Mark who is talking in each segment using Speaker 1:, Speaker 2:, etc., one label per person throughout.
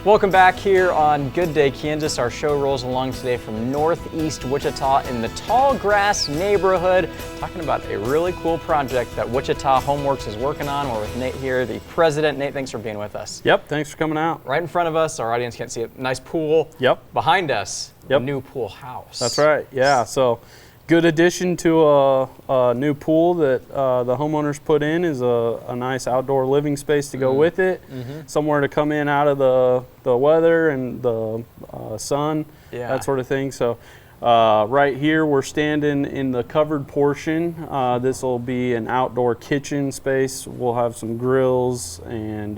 Speaker 1: Welcome back here on Good Day Kansas. Our show rolls along today from northeast Wichita in the Tallgrass neighborhood, talking about a really cool project that Wichita Home Works is working on. We're with Nate here, the president. Nate, thanks for being with us.
Speaker 2: Yep, thanks for coming out.
Speaker 1: Right in front of us, our audience can't see it, nice pool.
Speaker 2: Yep.
Speaker 1: Behind us,
Speaker 2: yep.
Speaker 1: A new pool house.
Speaker 2: That's right, yeah. So good addition to a new pool that the homeowners put in is a nice outdoor living space to go with it. Somewhere to come in out of the weather and the sun, that sort of thing. So right here we're standing in the covered portion. This will be an outdoor kitchen space. We'll have some grills and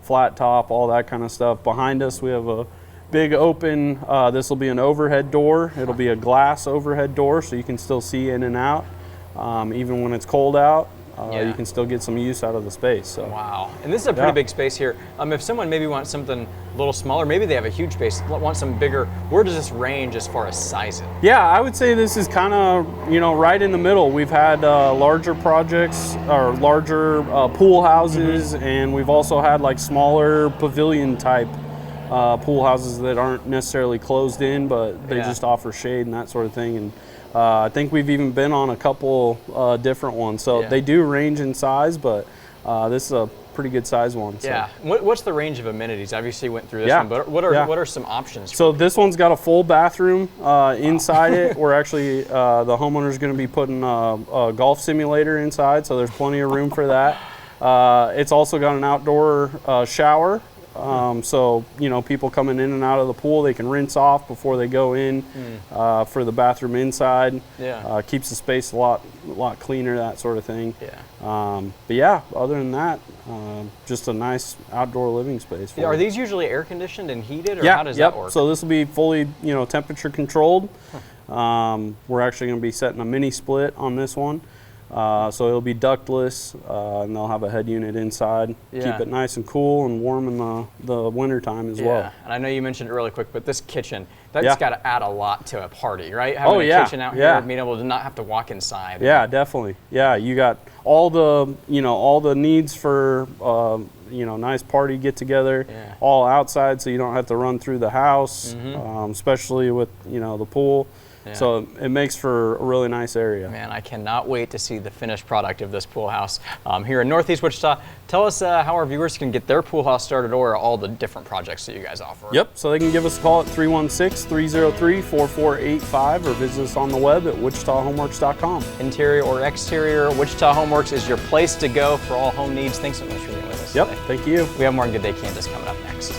Speaker 2: flat top, all that kind of stuff. Behind us we have a big open, this will be an overhead door. It'll be a glass overhead door so you can still see in and out. Even when it's cold out, you can still get some use out of the space. So.
Speaker 1: Wow, and this is a pretty big space here. If someone maybe wants something a little smaller, maybe they have a huge space, want some bigger, where does this range as far as sizing?
Speaker 2: Yeah, I would say this is kind of, right in the middle. We've had larger projects or larger pool houses, and we've also had like smaller pavilion type pool houses that aren't necessarily closed in, but they just offer shade and that sort of thing. And I think we've even been on a couple different ones. So they do range in size, but this is a pretty good size one. So.
Speaker 1: Yeah. What's the range of amenities? Obviously went through this one, but what are some options?
Speaker 2: So this one's got a full bathroom inside it. We're actually, the homeowner's going to be putting a golf simulator inside, so there's plenty of room for that. It's also got an outdoor shower. So, people coming in and out of the pool, they can rinse off before they go in for the bathroom inside. Keeps the space a lot cleaner, that sort of thing. But yeah, other than that, just a nice outdoor living space.
Speaker 1: Are these usually air conditioned and heated, or how does that work?
Speaker 2: So this will be fully, temperature controlled. We're actually going to be setting a mini split on this one. So it'll be ductless, and they'll have a head unit inside. Keep it nice and cool and warm in the winter time as well.
Speaker 1: And I know you mentioned it really quick, but this kitchen, that's got to add a lot to a party, right?
Speaker 2: Having
Speaker 1: a kitchen out here, being able to not have to walk inside.
Speaker 2: Yeah, definitely. Yeah, you got all the needs for nice party get together, all outside, so you don't have to run through the house, especially with the pool. So it makes for a really nice area.
Speaker 1: Man, I cannot wait to see the finished product of this pool house here in Northeast Wichita. Tell us how our viewers can get their pool house started, or all the different projects that you guys offer.
Speaker 2: Yep, so they can give us a call at 316-303-4485 or visit us on the web at wichitahomeworks.com.
Speaker 1: Interior or exterior, Wichita Home Works is your place to go for all home needs. Thanks so much for being with us today.
Speaker 2: Thank you.
Speaker 1: We have more on Good Day Kansas coming up next.